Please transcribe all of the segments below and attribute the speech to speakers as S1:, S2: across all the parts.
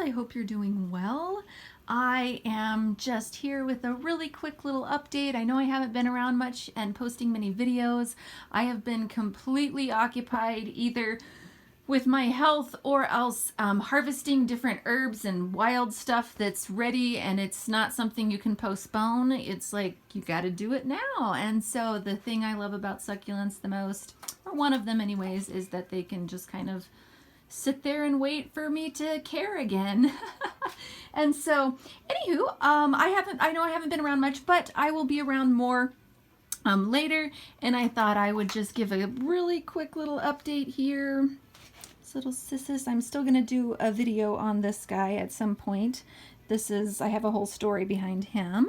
S1: I hope you're doing well. I am just here with a really quick little update. I know I haven't been around much and posting many videos. I have been completely occupied either with my health or else harvesting different herbs and wild stuff that's ready, and it's not something you can postpone. It's like you got to do it now. And so the thing I love about succulents the most, or one of them anyways, is that they can just kind of sit there and wait for me to care again. And so anywho, I know I haven't been around much, but I will be around more later, and I thought I would just give a really quick little update here. Little Sissus. I'm still going to do a video on this guy at some point. I have a whole story behind him.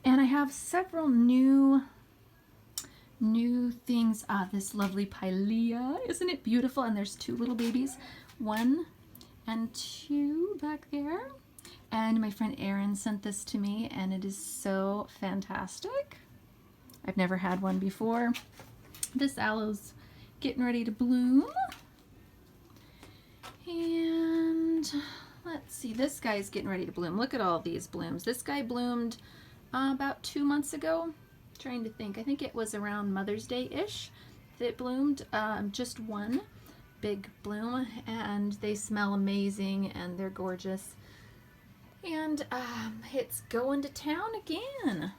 S1: And I have several new things. This lovely Pilea. Isn't it beautiful? And there's two little babies. 1 and 2 back there. And my friend Erin sent this to me, and it is so fantastic. I've never had one before. This aloe's getting ready to bloom. And let's see, this guy's getting ready to bloom. Look at all these blooms. This guy bloomed about 2 months ago. Trying to think. I think it was around Mother's Day-ish that it bloomed. Just one big bloom, and they smell amazing and they're gorgeous. And it's going to town again.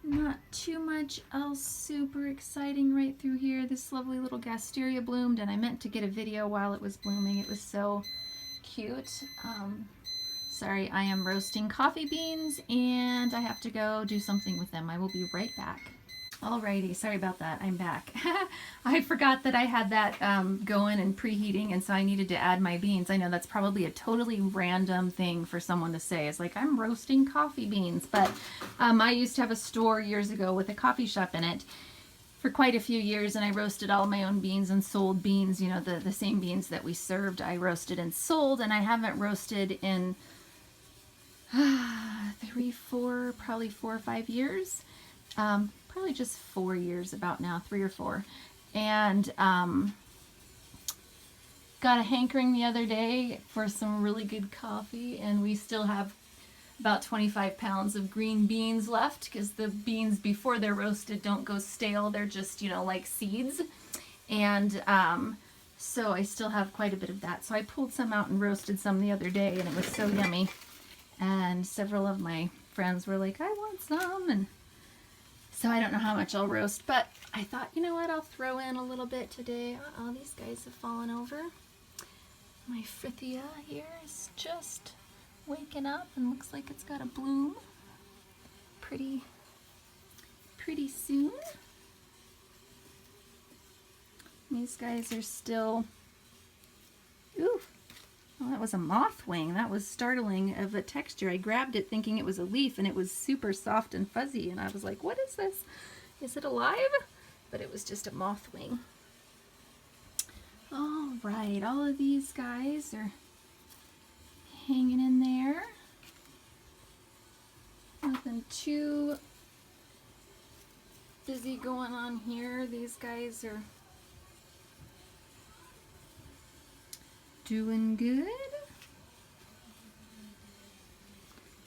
S1: Not too much else super exciting right through here. This lovely little Gasteria bloomed, and I meant to get a video while it was blooming. It was so cute. Sorry, I am roasting coffee beans, and I have to go do something with them. I will be right back. Alrighty, sorry about that. I'm back. I forgot that I had that going and preheating, and so I needed to add my beans. I know that's probably a totally random thing for someone to say. It's like, I'm roasting coffee beans. But I used to have a store years ago with a coffee shop in it for quite a few years, and I roasted all my own beans and sold beans. You know, the same beans that we served, I roasted and sold, and I haven't roasted in 3, 4, probably 4 or 5 years. Probably just 4 years about now, 3 or 4. And got a hankering the other day for some really good coffee, and we still have about 25 pounds of green beans left, because the beans before they're roasted don't go stale. They're just, you know, like seeds. And so I still have quite a bit of that. So I pulled some out and roasted some the other day, and it was so yummy. And several of my friends were like, I want some. And so I don't know how much I'll roast, but I thought, you know what, I'll throw in a little bit today. Uh-oh, these guys have fallen over. My Frithia here is just waking up and looks like it's got a bloom pretty soon. These guys are still, ooh, well, that was a moth wing. That was startling of a texture. I grabbed it thinking it was a leaf, and it was super soft and fuzzy, and I was like, what is this? Is it alive? But it was just a moth wing. All right, all of these guys are hanging in there. Nothing too busy going on here. These guys are doing good.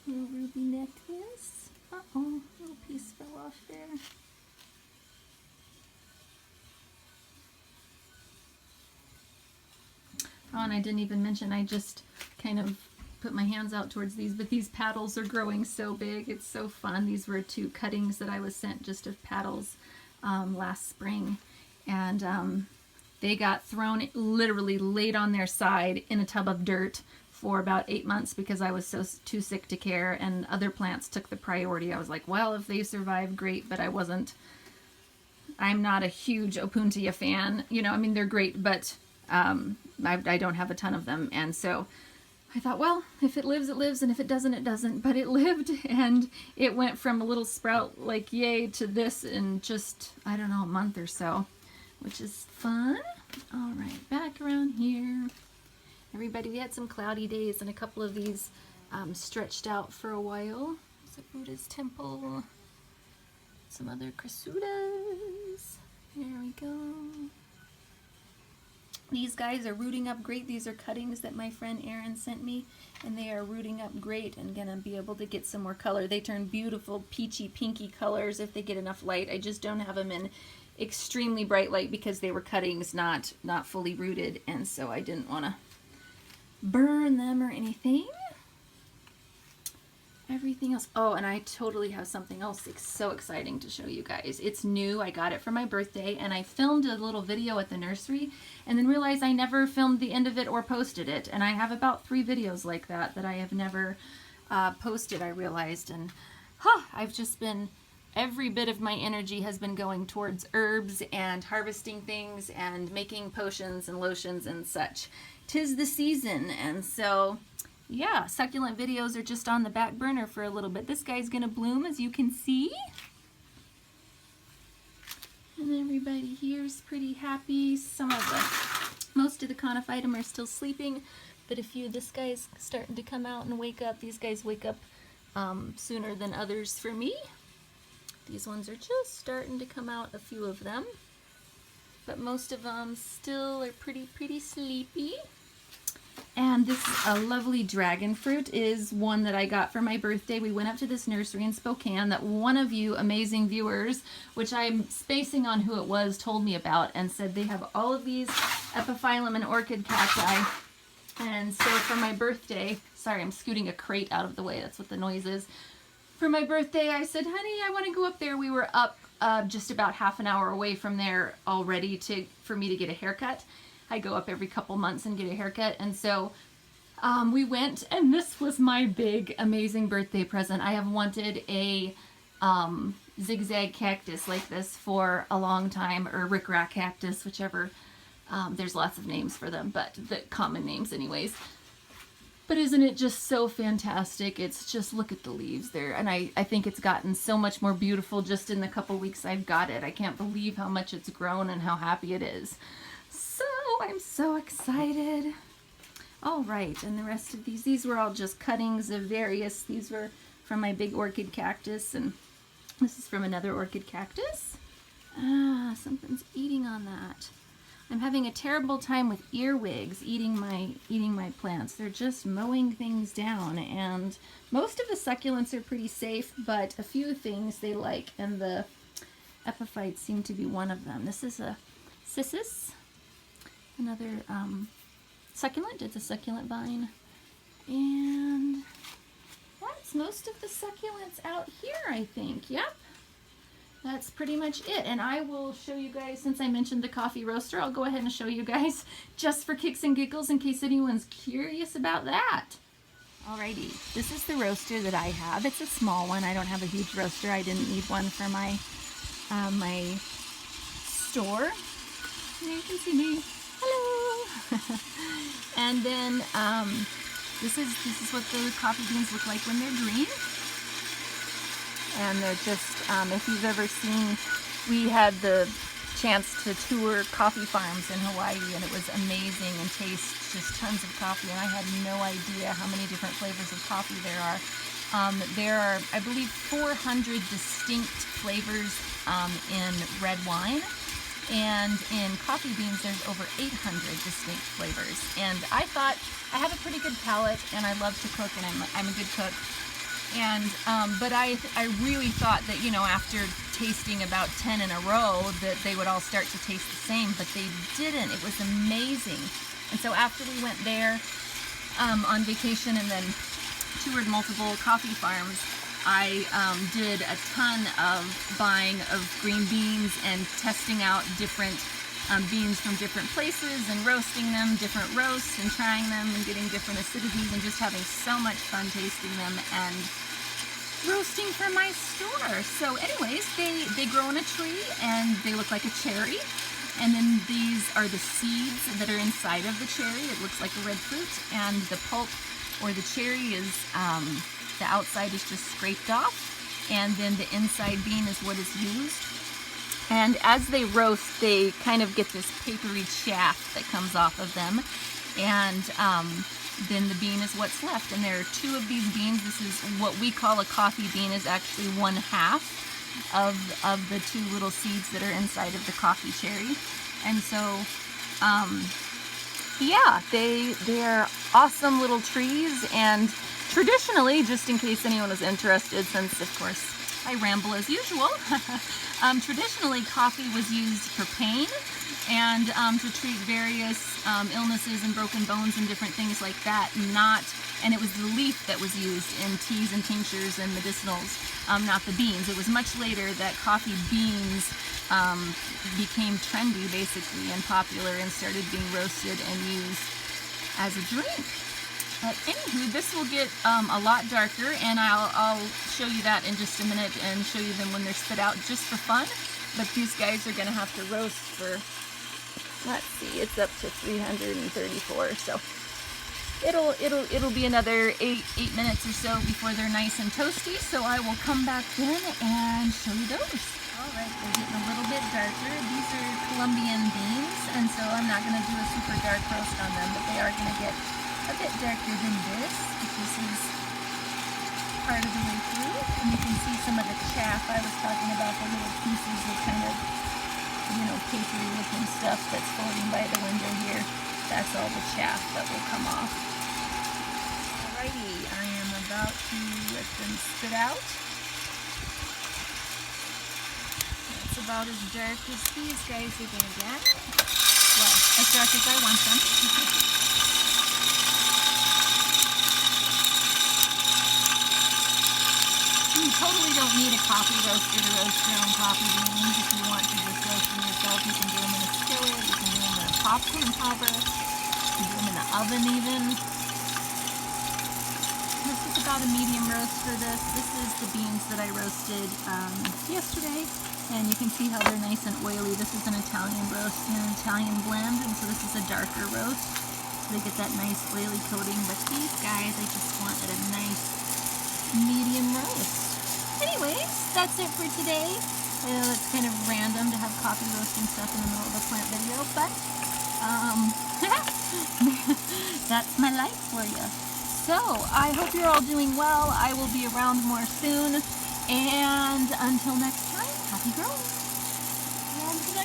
S1: Little ruby necklace. Uh-oh, little piece fell off there. Oh, and I didn't even mention, I just kind of put my hands out towards these, but these paddles are growing so big. It's so fun. These were 2 cuttings that I was sent just of paddles last spring. And they got thrown, literally laid on their side in a tub of dirt for about 8 months because I was too sick to care, and other plants took the priority. I was like, well, if they survive, great, but I'm not a huge Opuntia fan. You know, I mean, they're great, but I don't have a ton of them. And so I thought, well, if it lives, it lives, and if it doesn't, it doesn't. But it lived, and it went from a little sprout like yay to this in just, I don't know, a month or so, which is fun. All right, back around here. Everybody, we had some cloudy days, and a couple of these stretched out for a while. There's a Buddha's temple, some other crasudas. There we go. These guys are rooting up great. These are cuttings that my friend Erin sent me, and they are rooting up great and gonna be able to get some more color. They turn beautiful peachy pinky colors if they get enough light. I just don't have them in extremely bright light because they were cuttings, not fully rooted, and so I didn't want to burn them or anything. Everything else. Oh, and I totally have something else so exciting to show you guys. It's new. I got it for my birthday, and I filmed a little video at the nursery and then realized I never filmed the end of it or posted it. And I have about 3 videos like that I have never posted, I realized. And I've just been, every bit of my energy has been going towards herbs and harvesting things and making potions and lotions and such. 'Tis the season, and so yeah, succulent videos are just on the back burner for a little bit. This guy's gonna bloom, as you can see. And everybody here's pretty happy. Most of the conophytum are still sleeping, but this guy's starting to come out and wake up. These guys wake up sooner than others for me. These ones are just starting to come out, a few of them. But most of them still are pretty sleepy. And this lovely dragon fruit is one that I got for my birthday. We went up to this nursery in Spokane that one of you amazing viewers, which I'm spacing on who it was, told me about and said they have all of these epiphyllum and orchid cacti. And so for my birthday, sorry, I'm scooting a crate out of the way. That's what the noise is. For my birthday, I said, honey, I want to go up there. We were up just about half an hour away from there already for me to get a haircut. I go up every couple months and get a haircut, and so we went, and this was my big, amazing birthday present. I have wanted a zigzag cactus like this for a long time, or rickrack cactus, whichever. There's lots of names for them, but the common names anyways. But isn't it just so fantastic? It's just, look at the leaves there, and I think it's gotten so much more beautiful just in the couple weeks I've got it. I can't believe how much it's grown and how happy it is. So I'm so excited. All right, and the rest of these were all just cuttings of various. These were from my big orchid cactus, and this is from another orchid cactus. Something's eating on that. I'm having a terrible time with earwigs eating my plants. They're just mowing things down, and most of the succulents are pretty safe, but a few things they like, and the epiphytes seem to be one of them. This is a cissus. Another succulent. It's a succulent vine. And that's most of the succulents out here, I think. Yep. That's pretty much it. And I will show you guys, since I mentioned the coffee roaster, I'll go ahead and show you guys just for kicks and giggles in case anyone's curious about that. Alrighty, this is the roaster that I have. It's a small one. I don't have a huge roaster. I didn't need one for my my store. There you can see me. Hello! And then this is what the coffee beans look like when they're green. And they're just, if you've ever seen, we had the chance to tour coffee farms in Hawaii, and it was amazing and taste just tons of coffee. And I had no idea how many different flavors of coffee there are. There are, I believe, 400 distinct flavors in red wine. And in coffee beans, there's over 800 distinct flavors. And I thought, I have a pretty good palate, and I love to cook, and I'm a good cook. And, but I really thought that, you know, after tasting about 10 in a row, that they would all start to taste the same, but they didn't. It was amazing. And so after we went there on vacation and then toured multiple coffee farms, I did a ton of buying of green beans and testing out different beans from different places and roasting them, different roasts, and trying them and getting different acidities and just having so much fun tasting them and roasting for my store. So anyways, they grow in a tree and they look like a cherry. And then these are the seeds that are inside of the cherry. It looks like a red fruit, and the pulp or the cherry is the outside is just scraped off, and then the inside bean is what is used. And as they roast, they kind of get this papery chaff that comes off of them, and then the bean is what's left. And there are 2 of these beans. This is what we call a coffee bean, is actually 1/2 of the 2 little seeds that are inside of the coffee cherry. And so yeah, they're awesome little trees, and traditionally, just in case anyone was interested, since of course I ramble as usual, traditionally coffee was used for pain and to treat various illnesses and broken bones and different things like that. And it was the leaf that was used in teas and tinctures and medicinals, not the beans. It was much later that coffee beans became trendy basically and popular and started being roasted and used as a drink. But anywho, this will get a lot darker, and I'll show you that in just a minute and show you them when they're spit out just for fun. But these guys are going to have to roast for, let's see, it's up to 334, so it'll be another 8 minutes or so before they're nice and toasty. So I will come back then and show you those. All right, they're getting a little bit darker. These are Colombian beans, and so I'm not going to do a super dark roast on them, but they are going to get a bit darker than this, but this is part of the way through. And you can see some of the chaff I was talking about, the little pieces of kind of, you know, papery looking stuff that's floating by the window here. That's all the chaff that will come off. Alrighty, I am about to let them spit out. That's about as dark as these guys are going to get. Well, as dark as I want them. You totally don't need a coffee roaster to roast your own coffee beans. If you want to just roast them yourself, you can do them in a skillet, you can do them in a popcorn popper, you can do them in the oven even. This is about a medium roast for this. This is the beans that I roasted yesterday, and you can see how they're nice and oily. This is an Italian roast and an Italian blend, and so this is a darker roast. They get that nice oily coating, but these guys I just want at a nice medium roast. Anyways, that's it for today. It's kind of random to have coffee roasting stuff in the middle of a plant video, but that's my life for you. So I hope you're all doing well. I will be around more soon, and until next time, happy growing.